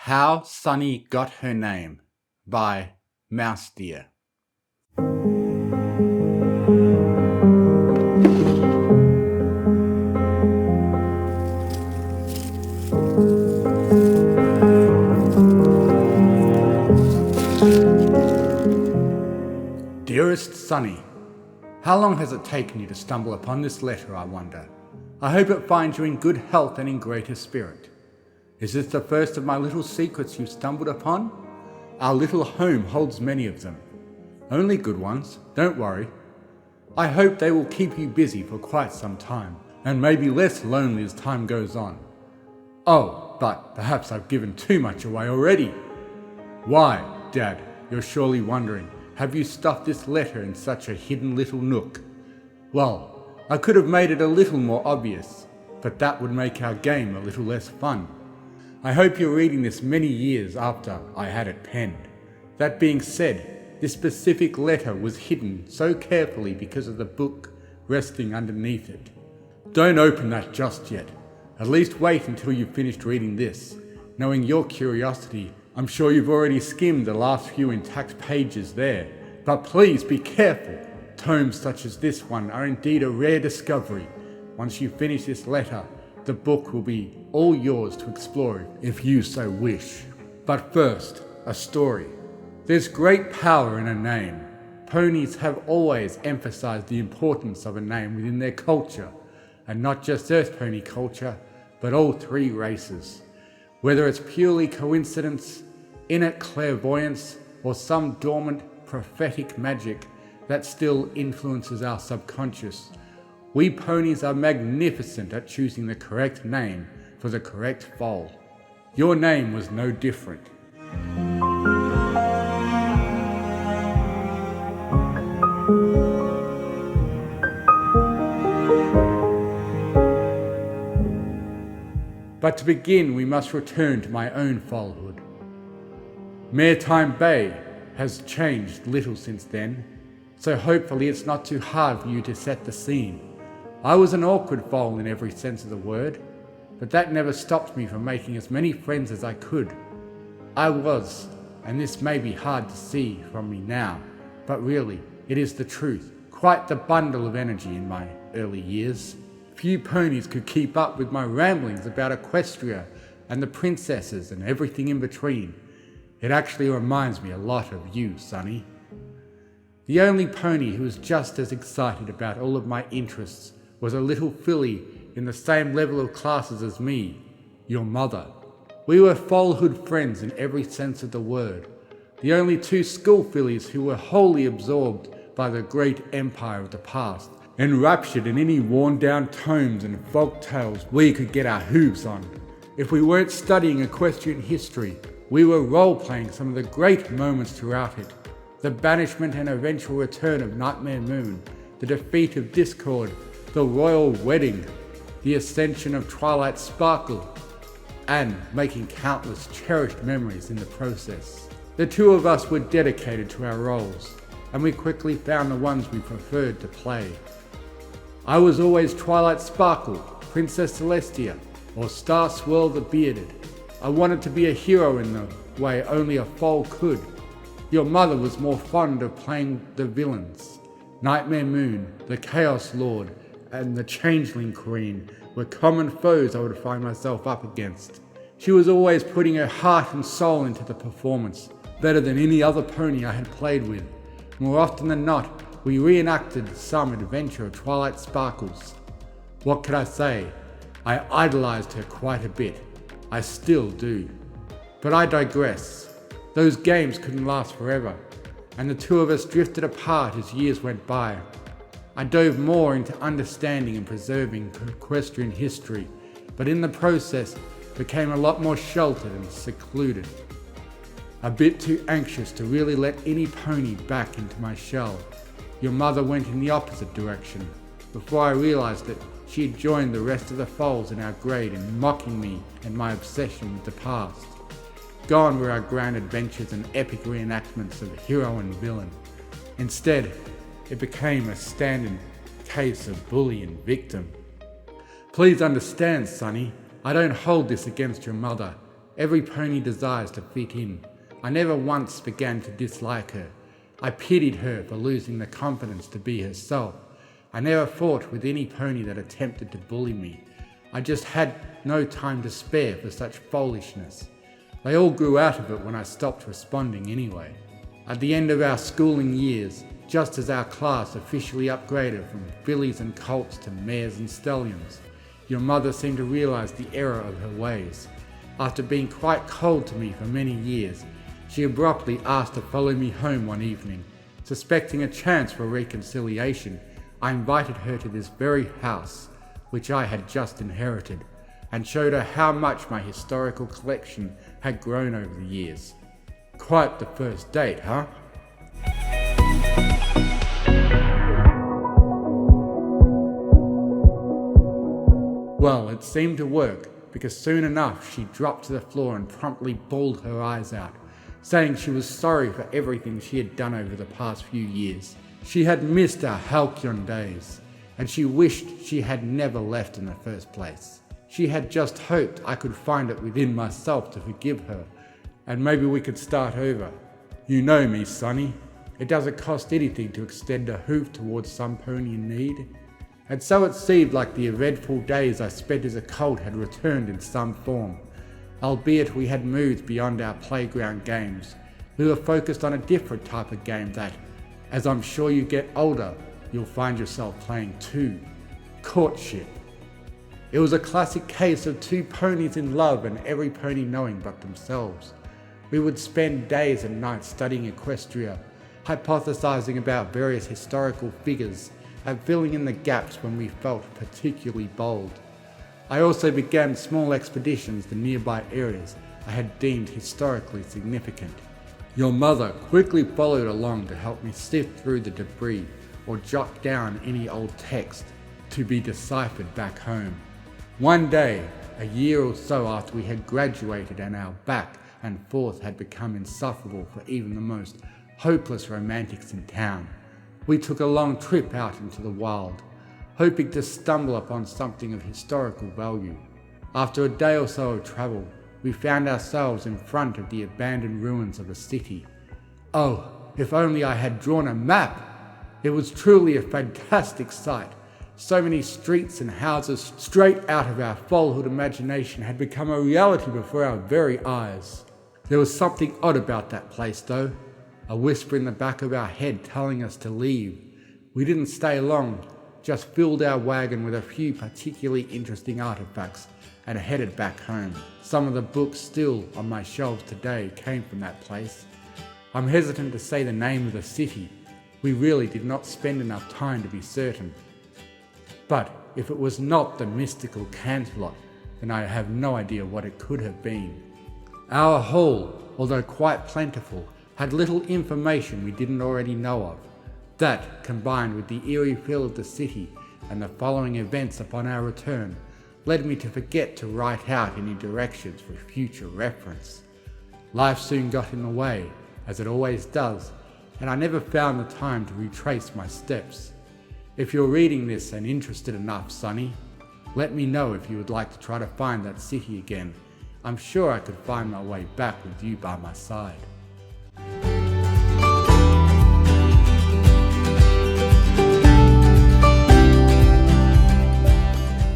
How Sunny Got Her Name by Mouse Deer. Dearest Sunny, how long has it taken you to stumble upon this letter, I wonder? I hope it finds you in good health and in greater spirit. Is this the first of my little secrets you've stumbled upon? Our little home holds many of them. Only good ones, don't worry. I hope they will keep you busy for quite some time, and maybe less lonely as time goes on. Oh, but perhaps I've given too much away already. Why, Dad, you're surely wondering, have you stuffed this letter in such a hidden little nook? Well, I could have made it a little more obvious, but that would make our game a little less fun. I hope you're reading this many years after I had it penned. That being said, this specific letter was hidden so carefully because of the book resting underneath it. Don't open that just yet. At least wait until you've finished reading this. Knowing your curiosity, I'm sure you've already skimmed the last few intact pages there. But please be careful. Tomes such as this one are indeed a rare discovery. Once you finish this letter, the book will be all yours to explore if you so wish. But first, a story. There's great power in a name. Ponies have always emphasized the importance of a name within their culture, and not just Earth Pony culture, but all three races. Whether it's purely coincidence, innate clairvoyance, or some dormant prophetic magic that still influences our subconscious, we ponies are magnificent at choosing the correct name for the correct foal. Your name was no different. But to begin, we must return to my own foalhood. Maritime Bay has changed little since then, so hopefully it's not too hard for you to set the scene. I was an awkward foal in every sense of the word, but that never stopped me from making as many friends as I could. I was, and this may be hard to see from me now, but really, it is the truth, quite the bundle of energy in my early years. Few ponies could keep up with my ramblings about Equestria and the princesses and everything in between. It actually reminds me a lot of you, Sunny. The only pony who was just as excited about all of my interests was a little filly in the same level of classes as me, your mother. We were foalhood friends in every sense of the word, the only two school fillies who were wholly absorbed by the great empire of the past, enraptured in any worn-down tomes and folk tales we could get our hooves on. If we weren't studying equestrian history, we were role-playing some of the great moments throughout it. The banishment and eventual return of Nightmare Moon, the defeat of Discord, the royal wedding, the ascension of Twilight Sparkle, and making countless cherished memories in the process. The two of us were dedicated to our roles, and we quickly found the ones we preferred to play. I was always Twilight Sparkle, Princess Celestia, or Star Swirl the Bearded. I wanted to be a hero in the way only a foal could. Your mother was more fond of playing the villains. Nightmare Moon, the Chaos Lord, and the Changeling Queen were common foes I would find myself up against. She was always putting her heart and soul into the performance, better than any other pony I had played with. More often than not, we reenacted some adventure of Twilight Sparkles. What could I say? I idolized her quite a bit. I still do. But I digress. Those games couldn't last forever, and the two of us drifted apart as years went by. I dove more into understanding and preserving equestrian history, but in the process became a lot more sheltered and secluded. A bit too anxious to really let any pony back into my shell. Your mother went in the opposite direction. Before I realized it, she had joined the rest of the foals in our grade in mocking me and my obsession with the past. Gone were our grand adventures and epic reenactments of hero and villain. Instead, it became a standard case of bully and victim. Please understand, Sunny, I don't hold this against your mother. Every pony desires to fit in. I never once began to dislike her. I pitied her for losing the confidence to be herself. I never fought with any pony that attempted to bully me. I just had no time to spare for such foolishness. They all grew out of it when I stopped responding anyway. At the end of our schooling years, just as our class officially upgraded from fillies and colts to mares and stallions, your mother seemed to realize the error of her ways. After being quite cold to me for many years, she abruptly asked to follow me home one evening. Suspecting a chance for reconciliation, I invited her to this very house, which I had just inherited, and showed her how much my historical collection had grown over the years. Quite the first date, huh? Well, it seemed to work, because soon enough she dropped to the floor and promptly bawled her eyes out, saying she was sorry for everything she had done over the past few years. She had missed our halcyon days, and she wished she had never left in the first place. She had just hoped I could find it within myself to forgive her, and maybe we could start over. You know me, Sonny. It doesn't cost anything to extend a hoof towards some pony in need. And so it seemed like the eventful days I spent as a colt had returned in some form. Albeit we had moved beyond our playground games, we were focused on a different type of game that, as I'm sure you get older, you'll find yourself playing too. Courtship. It was a classic case of two ponies in love and every pony knowing but themselves. We would spend days and nights studying equestria, hypothesizing about various historical figures, and filling in the gaps when we felt particularly bold. I also began small expeditions to nearby areas I had deemed historically significant. Your mother quickly followed along to help me sift through the debris or jot down any old text to be deciphered back home. One day, a year or so after we had graduated and our back and forth had become insufferable for even the most hopeless romantics in town, we took a long trip out into the wild, hoping to stumble upon something of historical value. After a day or so of travel, we found ourselves in front of the abandoned ruins of a city. Oh, if only I had drawn a map! It was truly a fantastic sight. So many streets and houses straight out of our childhood imagination had become a reality before our very eyes. There was something odd about that place though. A whisper in the back of our head telling us to leave. We didn't stay long, just filled our wagon with a few particularly interesting artifacts and headed back home. Some of the books still on my shelves today came from that place. I'm hesitant to say the name of the city. We really did not spend enough time to be certain. But if it was not the mystical Canterlot, then I have no idea what it could have been. Our haul, although quite plentiful, had little information we didn't already know of. That, combined with the eerie feel of the city and the following events upon our return, led me to forget to write out any directions for future reference. Life soon got in the way, as it always does, and I never found the time to retrace my steps. If you're reading this and interested enough, Sonny, let me know if you would like to try to find that city again. I'm sure I could find my way back with you by my side.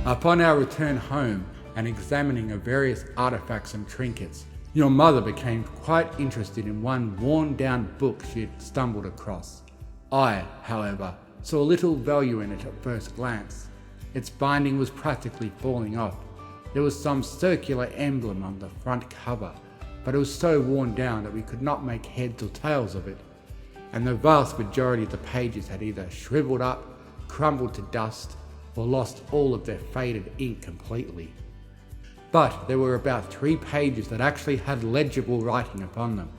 Upon our return home and examining of various artifacts and trinkets, your mother became quite interested in one worn-down book she had stumbled across. I, however, saw little value in it at first glance. Its binding was practically falling off. There was some circular emblem on the front cover, but it was so worn down that we could not make heads or tails of it, and the vast majority of the pages had either shriveled up, crumbled to dust, or lost all of their faded ink completely. But there were about 3 pages that actually had legible writing upon them,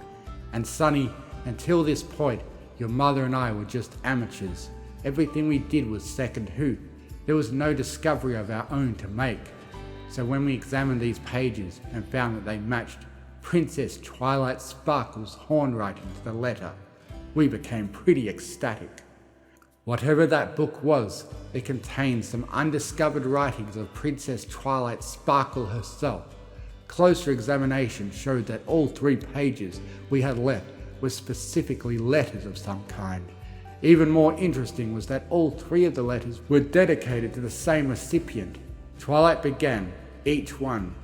and Sonny, until this point, your mother and I were just amateurs. Everything we did was second hoop. There was no discovery of our own to make. So when we examined these pages and found that they matched Princess Twilight Sparkle's horn writing to the letter, we became pretty ecstatic. Whatever that book was, it contained some undiscovered writings of Princess Twilight Sparkle herself. Closer examination showed that all 3 pages we had left were specifically letters of some kind. Even more interesting was that all 3 of the letters were dedicated to the same recipient. Twilight began, each one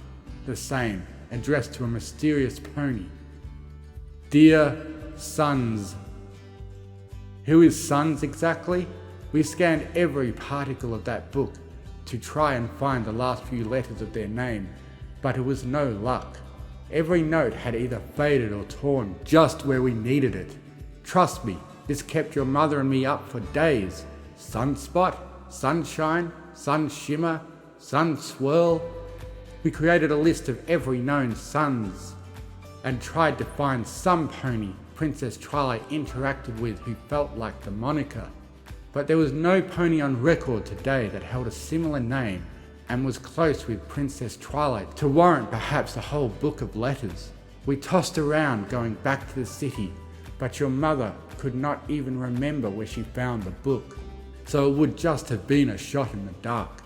the same, addressed to a mysterious pony. Dear Sons. Who is Sons exactly? We scanned every particle of that book to try and find the last few letters of their name, but it was no luck. Every note had either faded or torn just where we needed it. Trust me, this kept your mother and me up for days. Sunspot, sunshine, sun shimmer, sun swirl. We created a list of every known Suns and tried to find some pony Princess Twilight interacted with who felt like the moniker. But there was no pony on record today that held a similar name and was close with Princess Twilight to warrant perhaps a whole book of letters. We tossed around going back to the city, but your mother could not even remember where she found the book, so it would just have been a shot in the dark.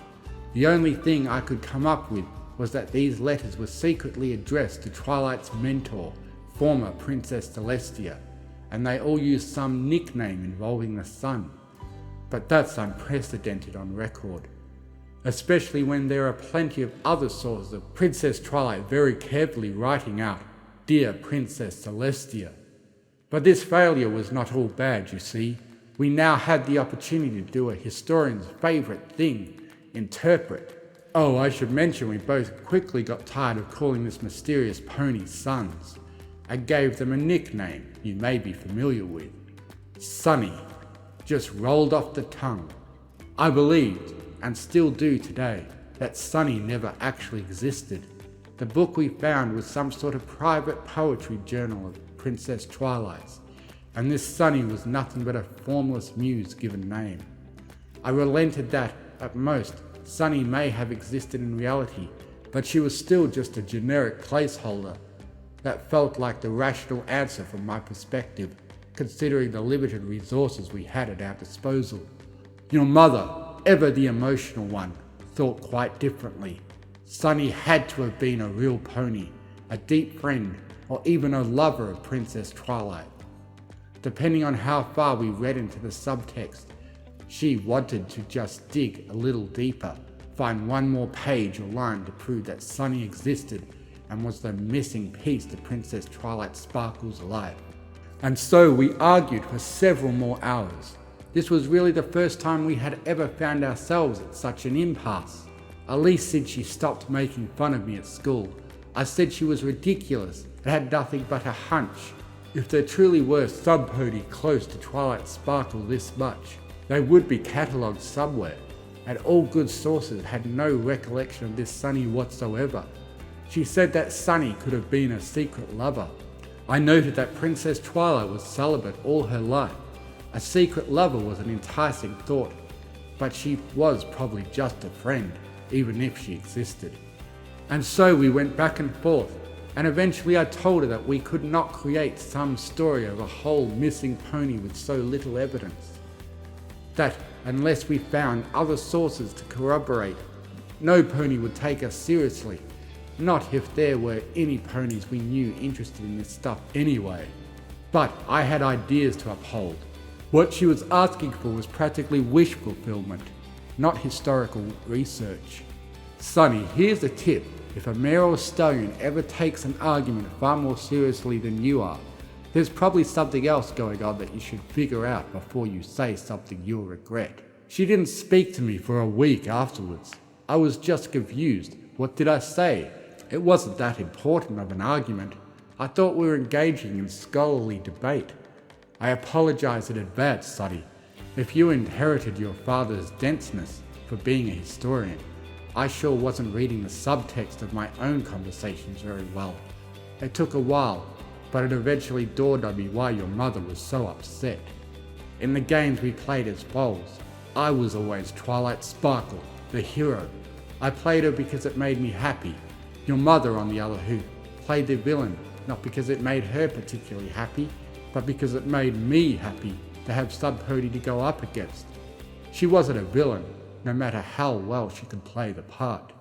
The only thing I could come up with was that these letters were secretly addressed to Twilight's mentor, former Princess Celestia, and they all used some nickname involving the sun. But that's unprecedented on record, especially when there are plenty of other sources of Princess Twilight very carefully writing out, Dear Princess Celestia. But this failure was not all bad, you see. We now had the opportunity to do a historian's favourite thing, interpret. Oh, I should mention we both quickly got tired of calling this mysterious pony Sons. I gave them a nickname you may be familiar with. Sunny. Just rolled off the tongue. I believed, and still do today, that Sunny never actually existed. The book we found was some sort of private poetry journal of Princess Twilight's, and this Sunny was nothing but a formless muse given name. I relented that, at most, Sunny may have existed in reality, but she was still just a generic placeholder that felt like the rational answer from my perspective, considering the limited resources we had at our disposal. Your mother, ever the emotional one, thought quite differently. Sunny had to have been a real pony, a deep friend, or even a lover of Princess Twilight. Depending on how far we read into the subtext, she wanted to just dig a little deeper, find one more page or line to prove that Sunny existed and was the missing piece to Princess Twilight Sparkle's life. And so we argued for several more hours. This was really the first time we had ever found ourselves at such an impasse. At least since she stopped making fun of me at school. I said she was ridiculous and had nothing but a hunch. If there truly were sub-pony close to Twilight Sparkle this much, they would be catalogued somewhere, and all good sources had no recollection of this Sunny whatsoever. She said that Sunny could have been a secret lover. I noted that Princess Twilight was celibate all her life. A secret lover was an enticing thought, but she was probably just a friend, even if she existed. And so we went back and forth, and eventually I told her that we could not create some story of a whole missing pony with so little evidence. That unless we found other sources to corroborate, no pony would take us seriously. Not if there were any ponies we knew interested in this stuff anyway. But I had ideas to uphold. What she was asking for was practically wish fulfillment, not historical research. Sonny, here's a tip. If a mare or stallion ever takes an argument far more seriously than you are, there's probably something else going on that you should figure out before you say something you'll regret. She didn't speak to me for a week afterwards. I was just confused. What did I say? It wasn't that important of an argument. I thought we were engaging in scholarly debate. I apologize in advance, Sonny. If you inherited your father's denseness for being a historian, I sure wasn't reading the subtext of my own conversations very well. It took a while, but it eventually dawned on me why your mother was so upset. In the games we played as foals, I was always Twilight Sparkle, the hero. I played her because it made me happy. Your mother, on the other hand, played the villain, not because it made her particularly happy, but because it made me happy to have sub-pony to go up against. She wasn't a villain, no matter how well she could play the part.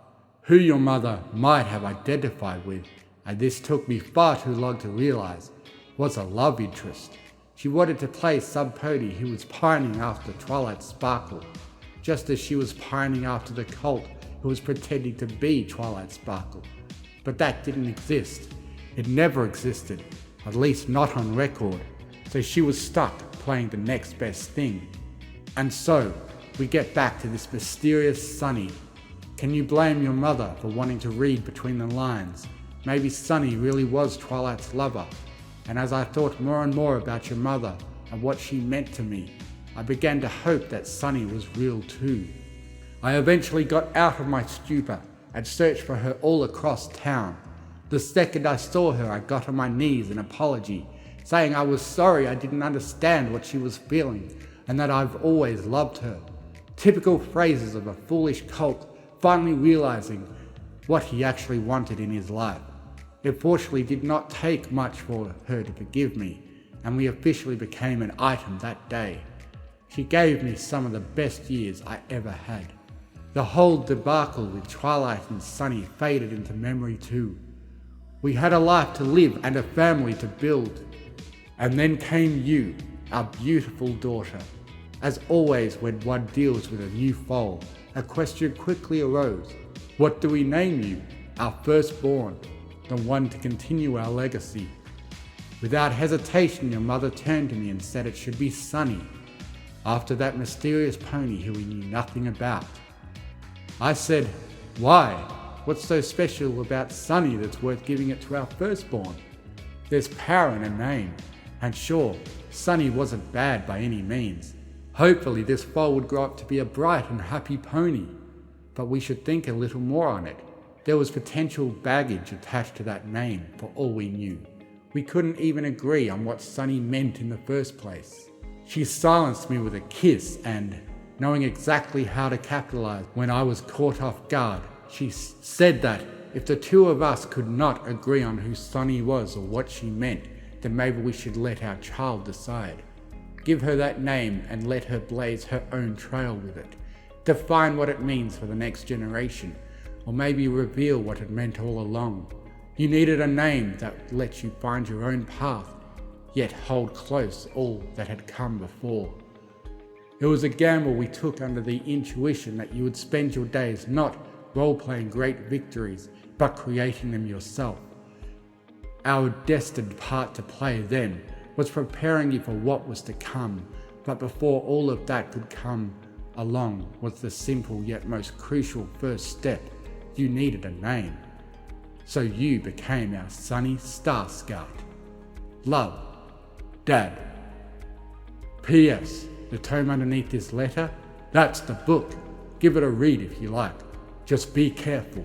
who your mother might have identified with, and this took me far too long to realize, was a love interest. She wanted to play some pony who was pining after Twilight Sparkle, just as she was pining after the cult who was pretending to be Twilight Sparkle. But that didn't exist. It never existed, at least not on record, so she was stuck playing the next best thing. And so, we get back to this mysterious Sunny. Can you blame your mother for wanting to read between the lines? Maybe Sunny really was Twilight's lover. And as I thought more and more about your mother and what she meant to me, I began to hope that Sunny was real too. I eventually got out of my stupor and searched for her all across town. The second I saw her, I got on my knees in apology, saying I was sorry I didn't understand what she was feeling and that I've always loved her. Typical phrases of a foolish cult finally realizing what he actually wanted in his life. It fortunately did not take much for her to forgive me, and we officially became an item that day. She gave me some of the best years I ever had. The whole debacle with Twilight and Sunny faded into memory too. We had a life to live and a family to build. And then came you, our beautiful daughter. As always, when one deals with a new foal, a question quickly arose. What do we name you? Our firstborn, the one to continue our legacy. Without hesitation, your mother turned to me and said it should be Sunny, after that mysterious pony who we knew nothing about. I said, why? What's so special about Sunny that's worth giving it to our firstborn? There's power in a name, and sure, Sunny wasn't bad by any means. Hopefully this foal would grow up to be a bright and happy pony, but we should think a little more on it. There was potential baggage attached to that name for all we knew. We couldn't even agree on what Sunny meant in the first place. She silenced me with a kiss and, knowing exactly how to capitalize when I was caught off guard, she said that if the two of us could not agree on who Sunny was or what she meant, then maybe we should let our child decide. Give her that name and let her blaze her own trail with it. Define what it means for the next generation, or maybe reveal what it meant all along. You needed a name that lets you find your own path, yet hold close all that had come before. It was a gamble we took under the intuition that you would spend your days not role-playing great victories, but creating them yourself. Our destined part to play then was preparing you for what was to come, but before all of that could come along was the simple yet most crucial first step. You needed a name. So you became our Sunny Starscout. Love, Dad. P.S. The tome underneath this letter, that's the book. Give it a read if you like. Just be careful.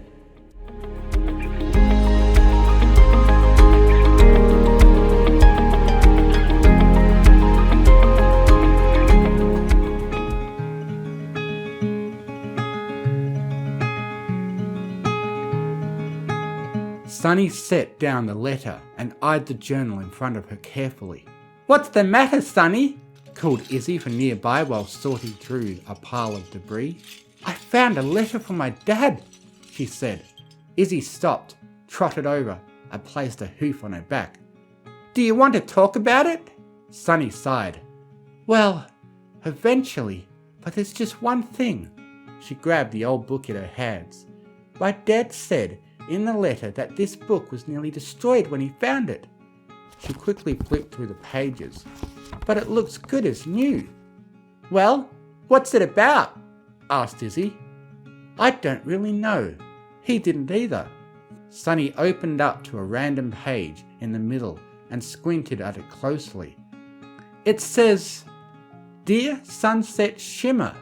Sunny set down the letter and eyed the journal in front of her carefully. "What's the matter, Sunny?" called Izzy from nearby while sorting through a pile of debris. "I found a letter from my dad," she said. Izzy stopped, trotted over, and placed a hoof on her back. "Do you want to talk about it?" Sunny sighed. "Well, eventually, but there's just one thing." She grabbed the old book in her hands. "My dad said in the letter that this book was nearly destroyed when he found it." She quickly flipped through the pages. "But it looks good as new." "Well, what's it about?" asked Izzy. "I don't really know. He didn't either." Sunny opened up to a random page in the middle and squinted at it closely. It says, "Dear Sunset Shimmer,